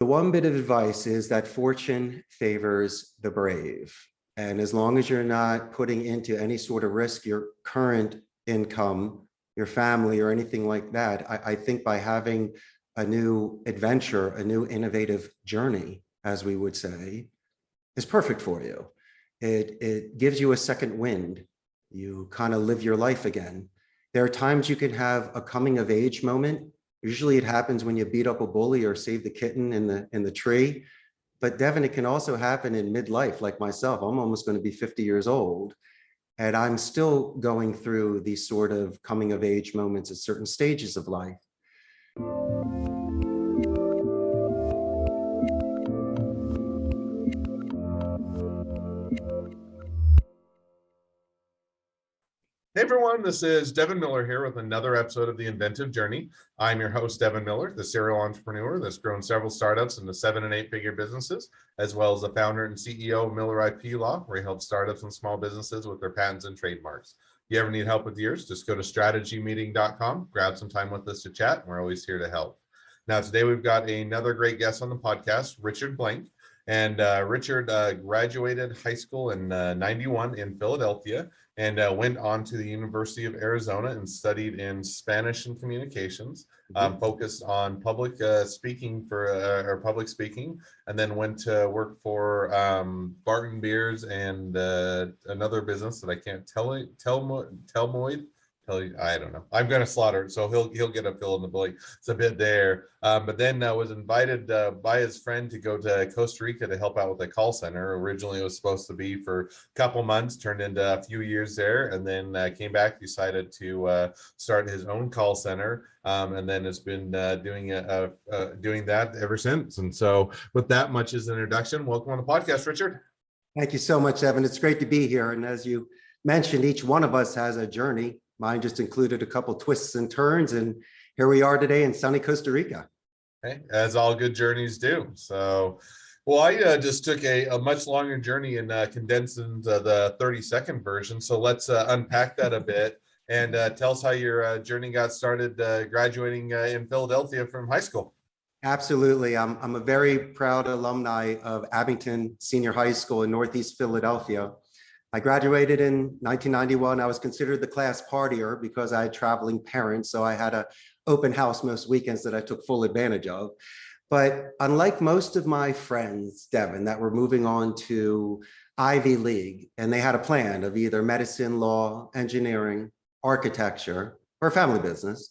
The one bit of advice is that fortune favors the brave. And as long as you're not putting into any sort of risk your current income, your family, or anything like that, I think by having a new adventure, a new innovative journey, as we would say, is perfect for you. It gives you a second wind. You kind of live your life again. There are times you can have a coming of age moment. Usually it happens when you beat up a bully or save the kitten in the tree. But Devin, it can also happen in midlife, like myself. I'm almost going to be 50 years old, and I'm still going through these sort of coming of age moments at certain stages of life. Hey everyone, this is Devin Miller here with another episode of The Inventive Journey. I'm your host, Devin Miller, the serial entrepreneur that's grown several startups into 7- and 8-figure businesses, as well as the founder and CEO of Miller IP Law, where he helps startups and small businesses with their patents and trademarks. If you ever need help with yours, just go to strategymeeting.com, grab some time with us to chat, and we're always here to help. Now, today we've got another great guest on the podcast, Richard Blank. And Richard graduated high school in 91 in Philadelphia, and went on to the University of Arizona and studied in Spanish and communications, focused on public speaking and then went to work for Barton Beers and another business that I can't I don't know. I'm going to slaughter it, so he'll get a fill in the blank. It's a bit there, but then was invited by his friend to go to Costa Rica to help out with a call center. Originally, it was supposed to be for a couple months, turned into a few years there, and then came back, decided to start his own call center, and then has been doing that ever since. And so, with that much as an introduction, welcome on the podcast, Richard. Thank you so much, Evan. It's great to be here. And as you mentioned, each one of us has a journey. Mine just included a couple twists and turns, and here we are today in sunny Costa Rica. Okay, as all good journeys do. So, well, I just took a much longer journey and condensed into the 30-second version. So let's unpack that a bit and tell us how your journey got started graduating in Philadelphia from high school. Absolutely. I'm a very proud alumni of Abington Senior High School in Northeast Philadelphia. I graduated in 1991. I was considered the class partier because I had traveling parents, so I had an open house most weekends that I took full advantage of. But unlike most of my friends, Devin, that were moving on to Ivy League, and they had a plan of either medicine, law, engineering, architecture, or family business,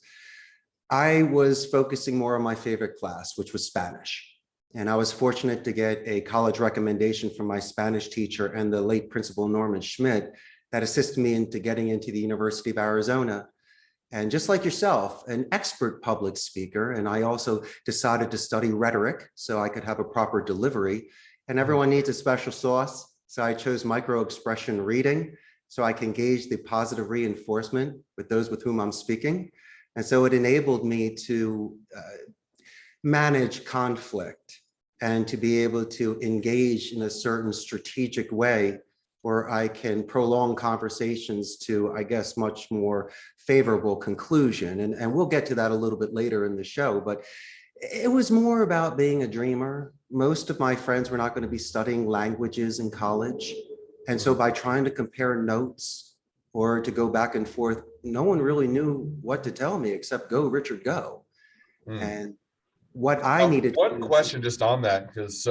I was focusing more on my favorite class, which was Spanish. And I was fortunate to get a college recommendation from my Spanish teacher and the late principal Norman Schmidt that assisted me into getting into the University of Arizona. And just like yourself, an expert public speaker. And I also decided to study rhetoric so I could have a proper delivery. And everyone needs a special sauce. So I chose micro-expression reading so I can gauge the positive reinforcement with those with whom I'm speaking. And so it enabled me to manage conflict and to be able to engage in a certain strategic way where I can prolong conversations to, I guess, much more favorable conclusion. And we'll get to that a little bit later in the show, but it was more about being a dreamer. Most of my friends were not going to be studying languages in college. And so by trying to compare notes or to go back and forth, no one really knew what to tell me except go, Richard, go. And what I needed. One question just on that, because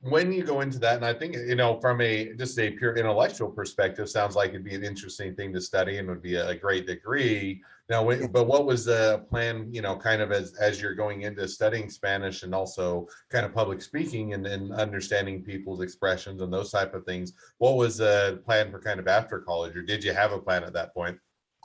when you go into that, and I think, from just a pure intellectual perspective, sounds like it'd be an interesting thing to study and would be a great degree. Now, but what was the plan, kind of as you're going into studying Spanish and also kind of public speaking and understanding people's expressions and those type of things? What was the plan for kind of after college, or did you have a plan at that point?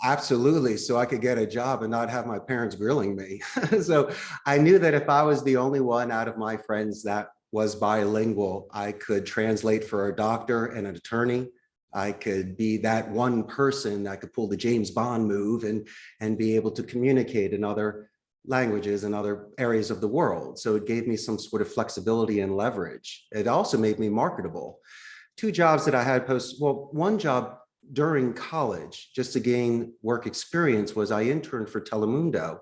Absolutely. So I could get a job and not have my parents grilling me. So I knew that if I was the only one out of my friends that was bilingual, I could translate for a doctor and an attorney. I could be that one person that could pull the James Bond move and be able to communicate in other languages and other areas of the world. So it gave me some sort of flexibility and leverage. It also made me marketable. Two jobs that I had one job during college, just to gain work experience, was I interned for Telemundo.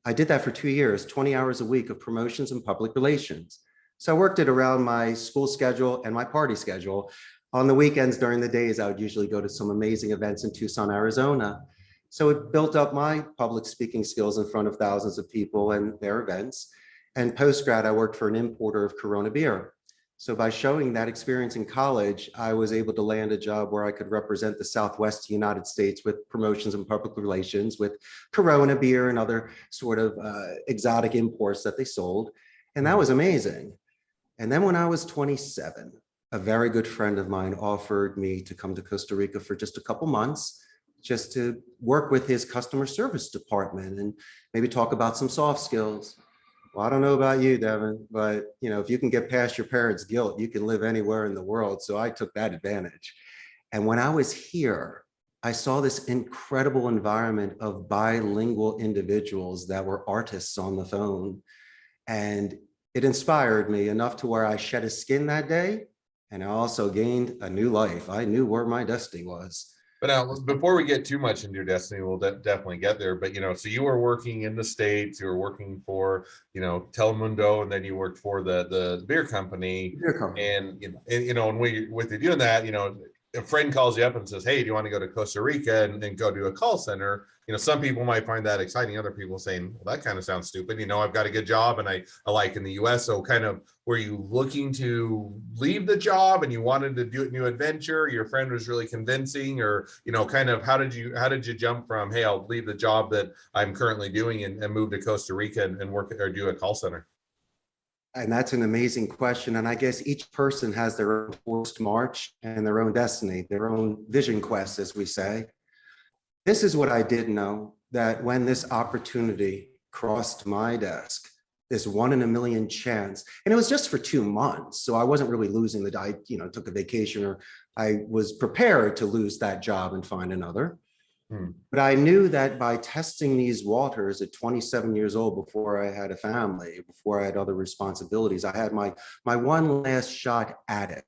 I did that for 2 years, 20 hours a week of promotions and public relations. So I worked it around my school schedule and my party schedule. On the weekends, during the days, I would usually go to some amazing events in Tucson, Arizona. So it built up my public speaking skills in front of thousands of people and their events. And post-grad, I worked for an importer of Corona beer. So by showing that experience in college, I was able to land a job where I could represent the Southwest United States with promotions and public relations with Corona beer and other sort of exotic imports that they sold. And that was amazing. And then when I was 27, a very good friend of mine offered me to come to Costa Rica for just a couple months, just to work with his customer service department and maybe talk about some soft skills. Well, I don't know about you, Devin, but if you can get past your parents' guilt, you can live anywhere in the world. So I took that advantage. And when I was here, I saw this incredible environment of bilingual individuals that were artists on the phone. And it inspired me enough to where I shed a skin that day. And I also gained a new life. I knew where my destiny was. But now, before we get too much into your destiny, we'll definitely get there. But, so you were working in the States, you were working for, Telemundo, and then you worked for the beer company. Beer company. And with you doing that, a friend calls you up and says, hey, do you want to go to Costa Rica and go to a call center? Some people might find that exciting. Other people saying, well, that kind of sounds stupid. I've got a good job and I like in the US. So kind of, were you looking to leave the job and you wanted to do a new adventure? Your friend was really convincing, or, kind of how did you jump from, hey, I'll leave the job that I'm currently doing and move to Costa Rica and work or do a call center? And that's an amazing question. And I guess each person has their own forced march and their own destiny, their own vision quest, as we say. This is what I did know, that when this opportunity crossed my desk, this 1 in a million chance, and it was just for 2 months. So I wasn't really losing I took a vacation, or I was prepared to lose that job and find another. But I knew that by testing these waters at 27 years old, before I had a family, before I had other responsibilities, I had my one last shot at it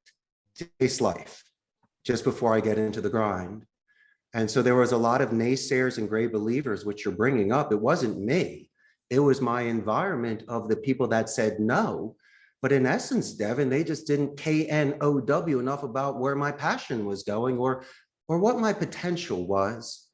to taste life just before I get into the grind. And so there was a lot of naysayers and gray believers, which you're bringing up. It wasn't me. It was my environment of the people that said no. But in essence, Devin, they just didn't KNOW enough about where my passion was going or what my potential was.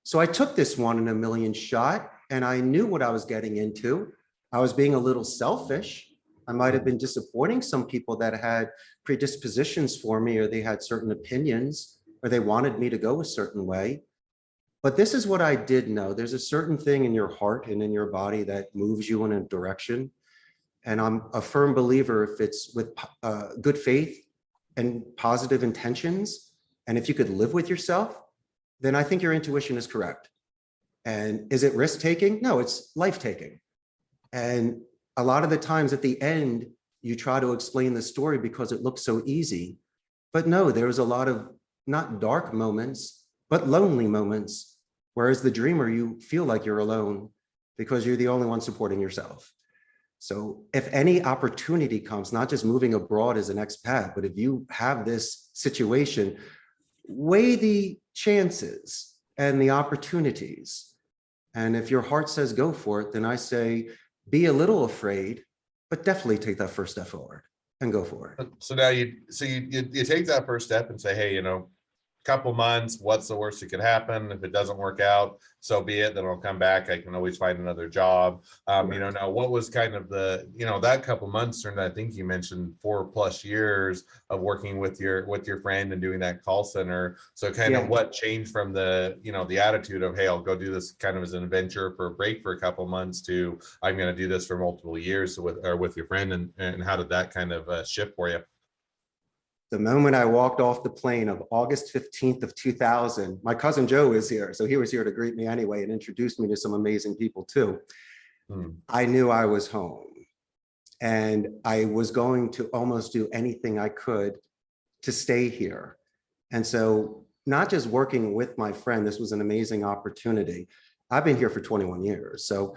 So I took this 1 in a million shot, and I knew what I was getting into. I was being a little selfish. I might have been disappointing some people that had predispositions for me, or they had certain opinions, or they wanted me to go a certain way. But this is what I did know. There's a certain thing in your heart and in your body that moves you in a direction. And I'm a firm believer, if it's with good faith and positive intentions, and if you could live with yourself, then I think your intuition is correct. And is it risk-taking? No, it's life-taking. And a lot of the times at the end, you try to explain the story because it looks so easy. But no, there was a lot of not dark moments, but lonely moments. Whereas the dreamer, you feel like you're alone because you're the only one supporting yourself. So if any opportunity comes, not just moving abroad as an expat, but if you have this situation, weigh the chances and the opportunities. And if your heart says go for it, then I say be a little afraid, but definitely take that first step forward and go for it. So now you take that first step and say, hey, couple months, what's the worst that could happen? If it doesn't work out, so be it, then I'll come back. I can always find another job. Now what was kind of the, that couple months turned, I think you mentioned 4+ years of working with your friend and doing that call center. So kind of what changed from the, the attitude of, hey, I'll go do this kind of as an adventure for a break for a couple months to I'm going to do this for multiple years with your friend, and how did that kind of shift for you? The moment I walked off the plane of August 15th of 2000, my cousin Joe is here. So he was here to greet me anyway and introduced me to some amazing people too. I knew I was home, and I was going to almost do anything I could to stay here. And so not just working with my friend, this was an amazing opportunity. I've been here for 21 years. So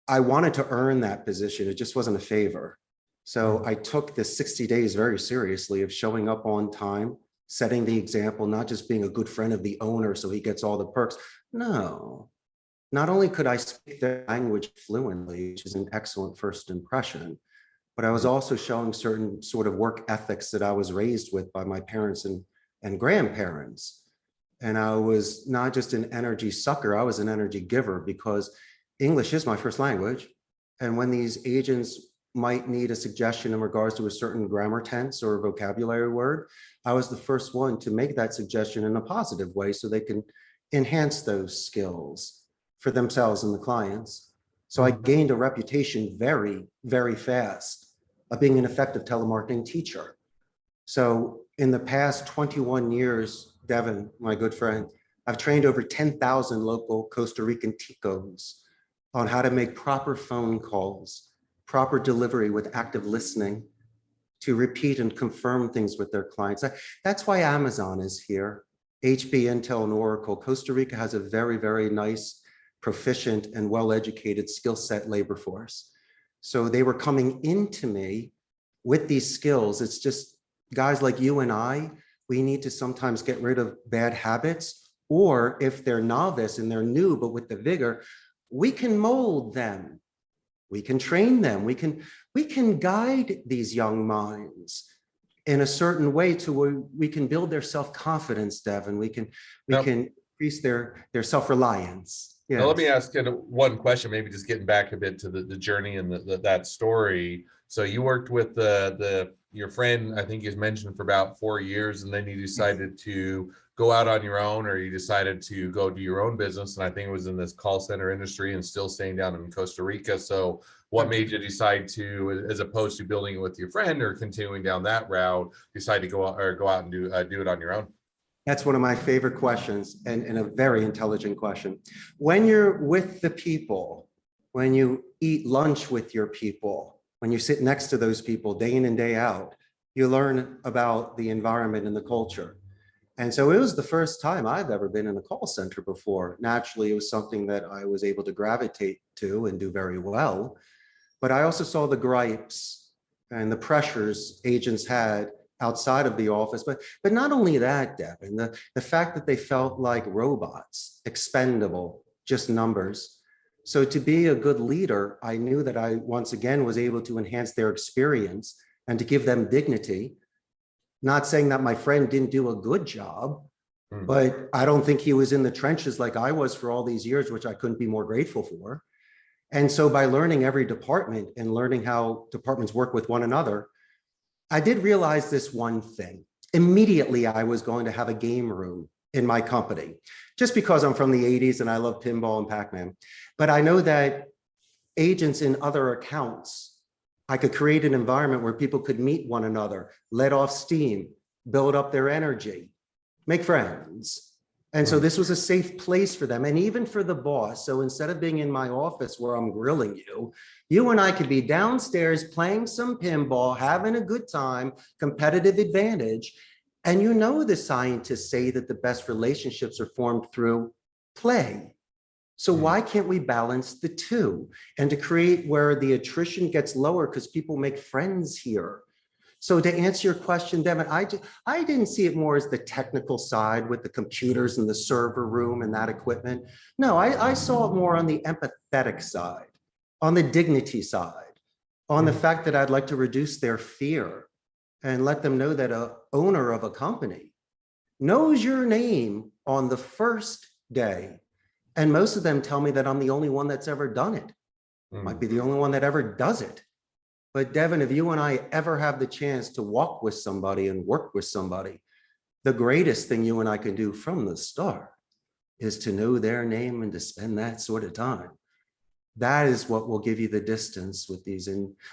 I wanted to earn that position. It just wasn't a favor. So I took the 60 days very seriously of showing up on time, setting the example, not just being a good friend of the owner so he gets all the perks. No, not only could I speak their language fluently, which is an excellent first impression, but I was also showing certain sort of work ethics that I was raised with by my parents and grandparents. And I was not just an energy sucker, I was an energy giver because English is my first language. And when these agents might need a suggestion in regards to a certain grammar tense or vocabulary word, I was the first one to make that suggestion in a positive way so they can enhance those skills for themselves and the clients. So I gained a reputation very, very fast of being an effective telemarketing teacher. So in the past 21 years, Devin, my good friend, I've trained over 10,000 local Costa Rican ticos on how to make proper phone calls, proper delivery with active listening, to repeat and confirm things with their clients. That's why Amazon is here. HP, Intel, and Oracle. Costa Rica has a very, very nice, proficient, and well-educated skill set labor force. So they were coming into me with these skills. It's just guys like you and I, we need to sometimes get rid of bad habits, or if they're novice and they're new, but with the vigor, we can mold them. We can train them. We can guide these young minds in a certain way to where we can build their self-confidence, Devin. We can increase their self-reliance. Yes. Now, let me ask kind of one question, maybe just getting back a bit to the journey and that story. So you worked with your friend, I think you mentioned, for about 4 years, and then you decided to go out on your own, or you decided to go do your own business. And I think it was in this call center industry and still staying down in Costa Rica. So what made you decide to, as opposed to building it with your friend or continuing down that route, decide to go out and do it on your own? That's one of my favorite questions, and a very intelligent question. When you're with the people, when you eat lunch with your people, when you sit next to those people day in and day out, you learn about the environment and the culture. And so it was the first time I've ever been in a call center before. Naturally, it was something that I was able to gravitate to and do very well. But I also saw the gripes and the pressures agents had outside of the office. But not only that, Devin, the fact that they felt like robots, expendable, just numbers. So to be a good leader, I knew that I once again was able to enhance their experience and to give them dignity. Not saying that my friend didn't do a good job, but I don't think he was in the trenches like I was for all these years, which I couldn't be more grateful for. And so by learning every department and learning how departments work with one another, I did realize this one thing. Immediately, I was going to have a game room in my company, just because I'm from the 80s and I love pinball and Pac-Man. But I know that agents in other accounts, I could create an environment where people could meet one another, let off steam, build up their energy, make friends. And so this was a safe place for them, and even for the boss. So instead of being in my office where I'm grilling you, you and I could be downstairs playing some pinball, having a good time, competitive advantage. And you know, the scientists say that the best relationships are formed through play. So why can't we balance the two, and to create where the attrition gets lower because people make friends here? So to answer your question, Devin, I didn't see it more as the technical side with the computers and the server room and that equipment. No, I saw it more on the empathetic side, on the dignity side, on the fact that I'd like to reduce their fear and let them know that an owner of a company knows your name on the first day. And most of them tell me that I'm the only one that's ever done it. Might be the only one that ever does it. But Devin, if you and I ever have the chance to walk with somebody and work with somebody, the greatest thing you and I can do from the start is to know their name and to spend that sort of time. That is what will give you the distance with these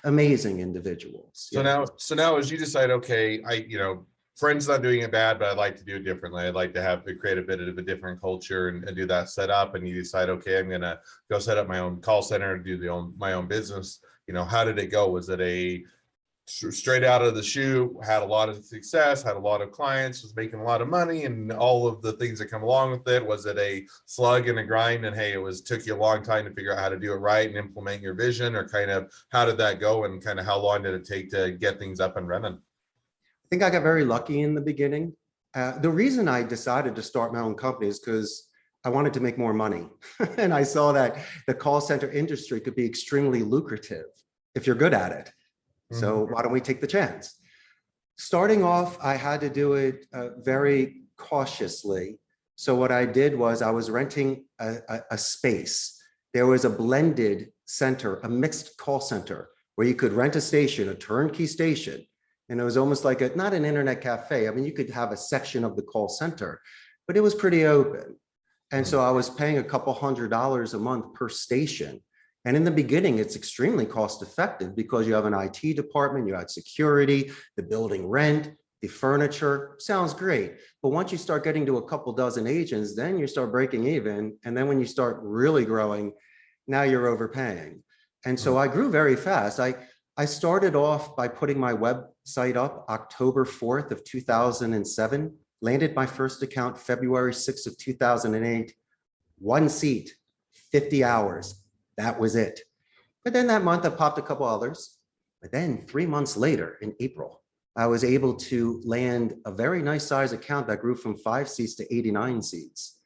amazing individuals. So now as you decide, okay, friends not doing it bad, but I'd like to do it differently. I'd like to create a bit of a different culture and do that setup. And you decide, okay, I'm gonna go set up my own call center and do my own business. How did it go? Was it a straight out of the chute, had a lot of success, had a lot of clients, was making a lot of money, and all of the things that come along with it? Was it a slug and a grind, and hey, took you a long time to figure out how to do it right and implement your vision? Or kind of how did that go, and kind of how long did it take to get things up and running? I think I got very lucky in the beginning. The reason I decided to start my own company is because I wanted to make more money. And I saw that the call center industry could be extremely lucrative if you're good at it. So why don't we take the chance? Starting off, I had to do it very cautiously. So what I did was I was renting a space. There was a blended center, a mixed call center, where you could rent a station, a turnkey station. And it was almost like not an internet cafe. I mean, you could have a section of the call center, but it was pretty open. And so I was paying a couple $100 a month per station. And in the beginning, it's extremely cost effective because you have an IT department, you had security, the building rent, the furniture, sounds great. But once you start getting to a couple dozen agents, then you start breaking even. And then when you start really growing, now you're overpaying. And so I grew very fast. I started off by putting my website up October 4th of 2007, landed my first account February 6th of 2008, one seat, 50 hours. That was it. But then that month I popped a couple others. But then 3 months later in April, I was able to land a very nice size account that grew from 5 seats to 89 seats.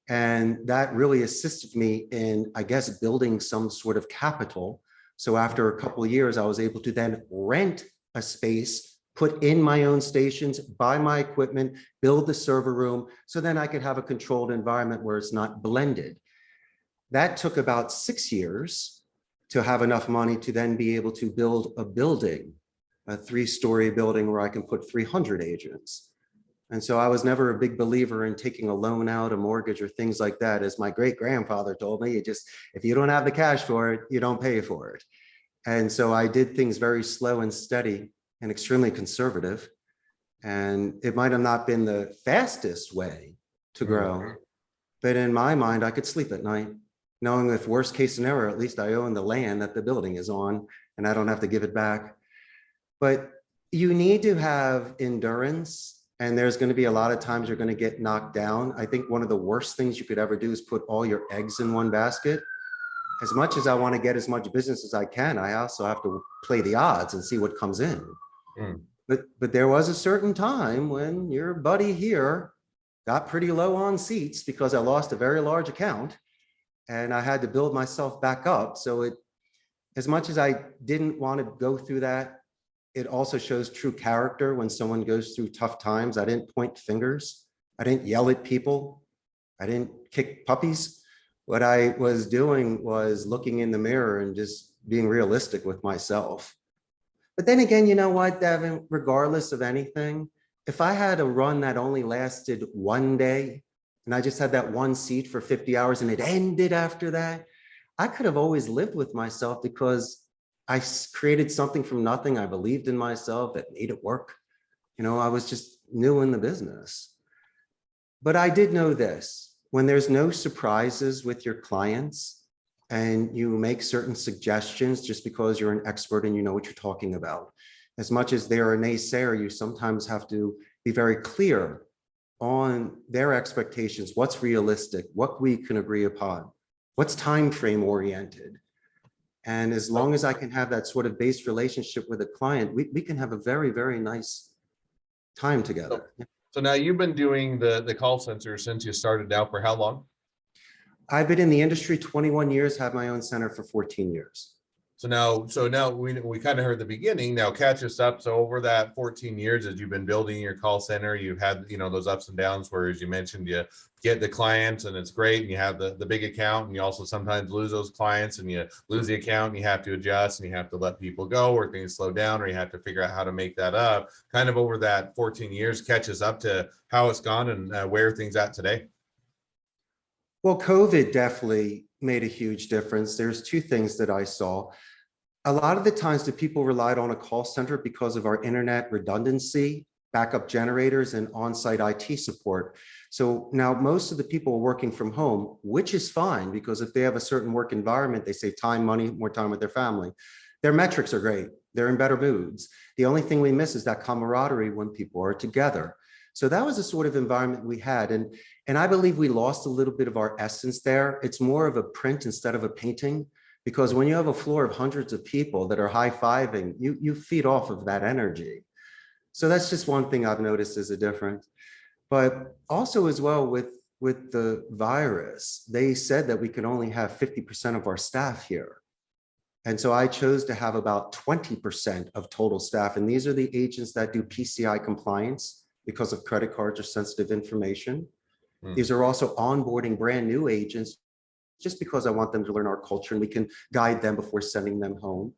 And that really assisted me in, I guess, building some sort of capital. So after a couple of years, I was able to then rent a space, put in my own stations, buy my equipment, build the server room, so then I could have a controlled environment where it's not blended. That took about 6 years to have enough money to then be able to build a building, a 3-story building where I can put 300 agents. And so I was never a big believer in taking a loan out, a mortgage or things like that. As my great grandfather told me, if you don't have the cash for it, you don't pay for it. And so I did things very slow and steady and extremely conservative. And it might have not been the fastest way to grow, but in my mind, I could sleep at night, knowing if worst case scenario, at least I own the land that the building is on and I don't have to give it back. But you need to have endurance. And there's going to be a lot of times you're going to get knocked down. I think one of the worst things you could ever do is put all your eggs in one basket. As much as I want to get as much business as I can, I also have to play the odds and see what comes in. But there was a certain time when your buddy here got pretty low on seats because I lost a very large account and I had to build myself back up. So as much as I didn't want to go through that, it also shows true character when someone goes through tough times. I didn't point fingers. I didn't yell at people. I didn't kick puppies. What I was doing was looking in the mirror and just being realistic with myself. But then again, you know what, Devin, regardless of anything, if I had a run that only lasted one day and I just had that one seat for 50 hours and it ended after that, I could have always lived with myself because I created something from nothing. I believed in myself, that made it work. You know, I was just new in the business. But I did know this, when there's no surprises with your clients and you make certain suggestions just because you're an expert and you know what you're talking about, as much as they're a naysayer, you sometimes have to be very clear on their expectations, what's realistic, what we can agree upon, what's time frame oriented. And as long as I can have that sort of base relationship with a client, we can have a very, very nice time together. So now you've been doing the call center since you started out for how long? I've been in the industry 21 years, have my own center for 14 years. So now we kind of heard the beginning. Now catch us up. So over that 14 years, as you've been building your call center, you've had, those ups and downs where, as you mentioned, you get the clients and it's great. And you have the big account and you also sometimes lose those clients and you lose the account and you have to adjust and you have to let people go or things slow down or you have to figure out how to make that up. Kind of over that 14 years, catch us up to how it's gone and where things at today. Well, COVID definitely made a huge difference. There's two things that I saw. A lot of the times the people relied on a call center because of our internet redundancy, backup generators, and on-site IT support. So now most of the people are working from home, which is fine because if they have a certain work environment, they save time, money, more time with their family. Their metrics are great. They're in better moods. The only thing we miss is that camaraderie when people are together. So that was the sort of environment we had. And I believe we lost a little bit of our essence there. It's more of a print instead of a painting, because when you have a floor of hundreds of people that are high-fiving, you feed off of that energy. So that's just one thing I've noticed as a difference. But also as well with with the virus, they said that we could only have 50% of our staff here. And so I chose to have about 20% of total staff. And these are the agents that do PCI compliance because of credit cards or sensitive information. Hmm. These are also onboarding brand new agents just because I want them to learn our culture and we can guide them before sending them home.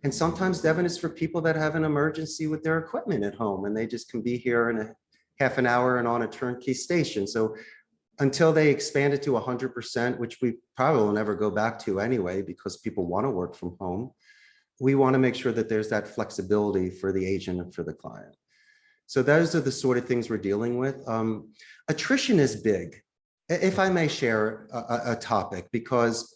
And sometimes, Devin, is for people that have an emergency with their equipment at home and they just can be here in a half an hour and on a turnkey station. So until they expand it to 100%, which we probably will never go back to anyway, because people want to work from home, we want to make sure that there's that flexibility for the agent and for the client. So those are the sort of things we're dealing with. Attrition is big. If I may share a topic, because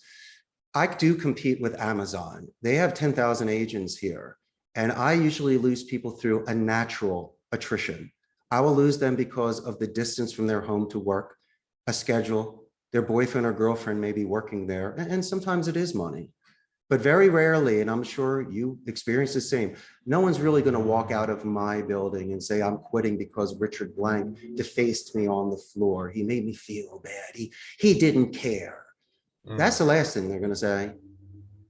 I do compete with Amazon. They have 10,000 agents here, and I usually lose people through a natural attrition. I will lose them because of the distance from their home to work, a schedule, their boyfriend or girlfriend may be working there, and sometimes it is money. But very rarely, and I'm sure you experience the same, no one's really going to walk out of my building and say, I'm quitting because Richard Blank defaced me on the floor. He made me feel bad. He didn't care. That's the last thing they're going to say.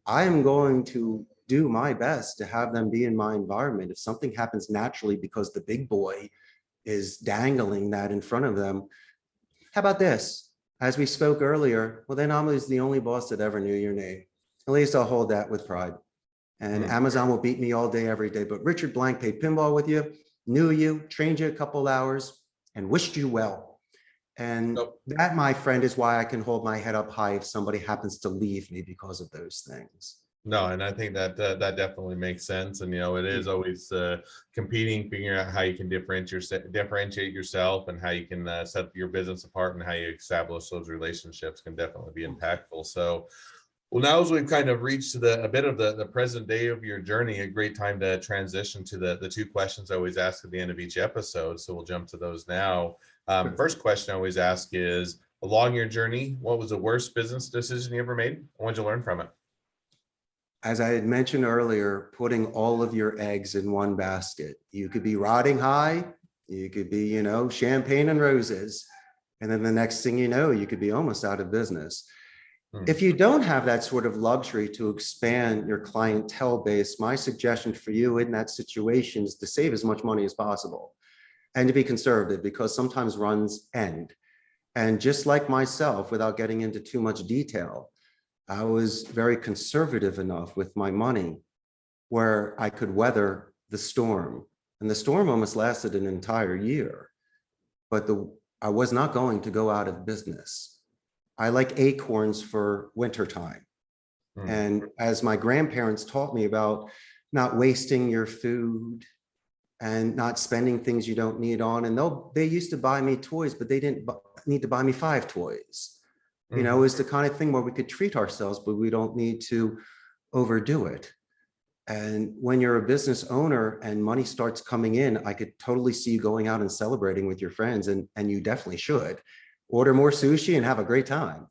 I am going to do my best to have them be in my environment. If something happens naturally because the big boy is dangling that in front of them, how about this? As we spoke earlier, well, then I'm the only boss that ever knew your name. At least I'll hold that with pride. And Amazon will beat me all day, every day. But Richard Blank played pinball with you, knew you, trained you a couple hours, and wished you well. And that, my friend, is why I can hold my head up high if somebody happens to leave me because of those things. No, and I think that that definitely makes sense. And it is always competing, figuring out how you can differentiate yourself and how you can set your business apart and how you establish those relationships can definitely be impactful. So, well, now as we've kind of reached a bit of the present day of your journey, a great time to transition to the two questions I always ask at the end of each episode. So we'll jump to those now. First question I always ask is, along your journey, what was the worst business decision you ever made? What did you learn from it? As I had mentioned earlier, putting all of your eggs in one basket. You could be riding high, you could be, champagne and roses. And then the next thing you know, you could be almost out of business. If you don't have that sort of luxury to expand your clientele base, my suggestion for you in that situation is to save as much money as possible and to be conservative, because sometimes runs end. And just like myself, without getting into too much detail, I was very conservative enough with my money where I could weather the storm. And the storm almost lasted an entire year, but I was not going to go out of business. I like acorns for wintertime. And as my grandparents taught me about not wasting your food and not spending things you don't need on, and they used to buy me toys, but they didn't need to buy me 5 toys. Is the kind of thing where we could treat ourselves, but we don't need to overdo it. And when you're a business owner and money starts coming in, I could totally see you going out and celebrating with your friends, and you definitely should. Order more sushi and have a great time.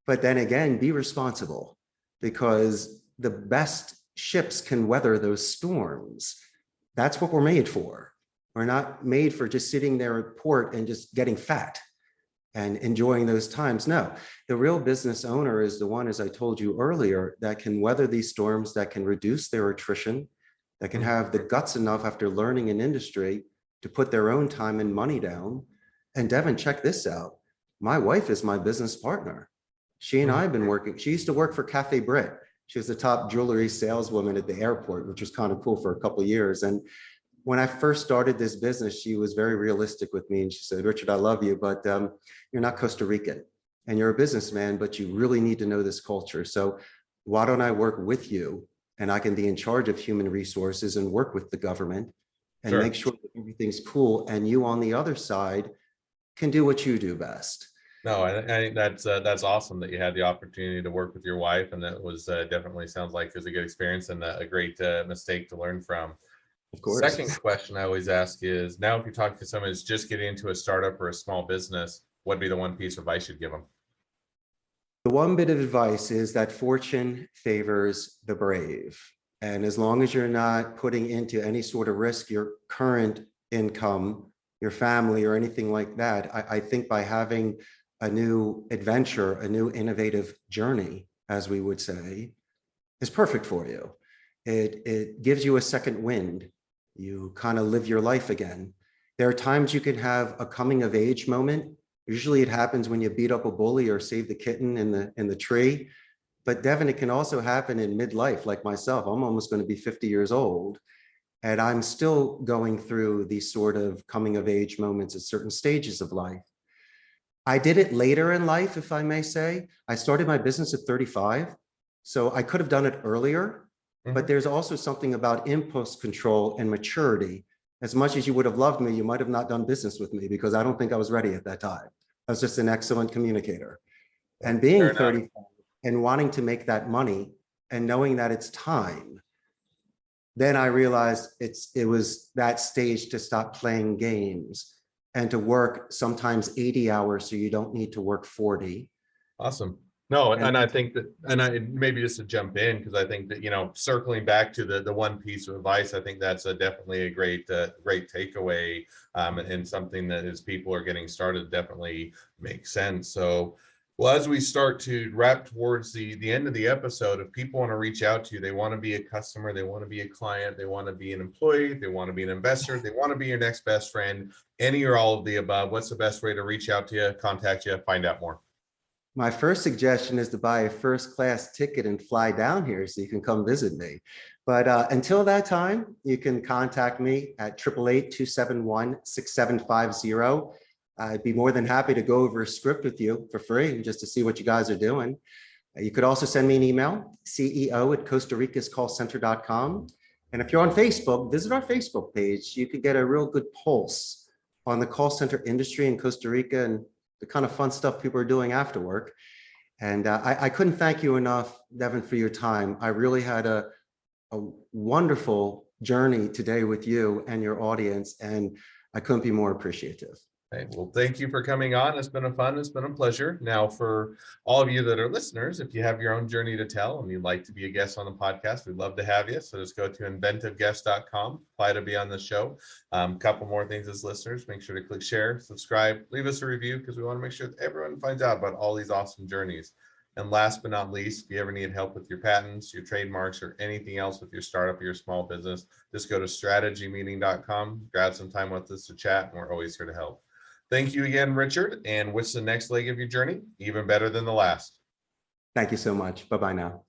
But then again, be responsible, because the best ships can weather those storms. That's what we're made for. We're not made for just sitting there at port and just getting fat and enjoying those times. No, the real business owner is the one, as I told you earlier, that can weather these storms, that can reduce their attrition, that can have the guts enough after learning an industry to put their own time and money down. And Devin, check this out. My wife is my business partner. She and I have been working. She used to work for Cafe Brit. She was the top jewelry saleswoman at the airport, which was kind of cool for a couple of years. And when I first started this business, she was very realistic with me. And she said, Richard, I love you, but you're not Costa Rican and you're a businessman, but you really need to know this culture. So why don't I work with you, and I can be in charge of human resources and work with the government and make sure that everything's cool. And you on the other side can do what you do best. No, I think that's awesome that you had the opportunity to work with your wife, and that was definitely sounds like it was a good experience and a great mistake to learn from. Of course. Second question I always ask is, now if you talk to someone who's just getting into a startup or a small business, what'd be the one piece of advice you'd give them? The one bit of advice is that fortune favors the brave. And as long as you're not putting into any sort of risk your current income, your family, or anything like that, I think by having a new adventure, a new innovative journey, as we would say, is perfect for you. It gives you a second wind. You kind of live your life again. There are times you can have a coming of age moment. Usually it happens when you beat up a bully or save the kitten in the tree. But Devin, it can also happen in midlife, like myself. I'm almost going to be 50 years old, and I'm still going through these sort of coming of age moments at certain stages of life. I did it later in life, if I may say. I started my business at 35, so I could have done it earlier, but there's also something about impulse control and maturity. As much as you would have loved me, you might have not done business with me because I don't think I was ready at that time. I was just an excellent communicator. And being Fair enough. 35 and wanting to make that money and knowing that it's time, then I realized it was that stage to stop playing games and to work sometimes 80 hours so you don't need to work 40. Awesome. No, and And I think that, and I maybe just to jump in, because I think that, circling back to the one piece of advice, I think that's definitely a great takeaway, and something that as people are getting started definitely makes sense. So, well, as we start to wrap towards the end of the episode, if people want to reach out to you, they want to be a customer, they want to be a client, they want to be an employee, they want to be an investor, they want to be your next best friend, any or all of the above, what's the best way to reach out to you, contact you, find out more? my first suggestion is to buy a first class ticket and fly down here so you can come visit me. But until that time, you can contact me at 888-271-6750. I'd be more than happy to go over a script with you for free just to see what you guys are doing. You could also send me an email, ceo@costaricascallcenter.com. And if you're on Facebook, visit our Facebook page. You could get a real good pulse on the call center industry in Costa Rica and the kind of fun stuff people are doing after work. And I couldn't thank you enough, Devin, for your time. I really had a wonderful journey today with you and your audience, and I couldn't be more appreciative. Okay, well, thank you for coming on. It's been a pleasure. Now, for all of you that are listeners, if you have your own journey to tell and you'd like to be a guest on the podcast, we'd love to have you. So just go to inventiveguest.com, apply to be on the show. Couple more things as listeners, make sure to click share, subscribe, leave us a review, because we want to make sure that everyone finds out about all these awesome journeys. And last but not least, if you ever need help with your patents, your trademarks, or anything else with your startup or your small business, just go to strategymeeting.com, grab some time with us to chat, and we're always here to help. Thank you again, Richard, and what's the next leg of your journey? Even better than the last. Thank you so much. Bye-bye now.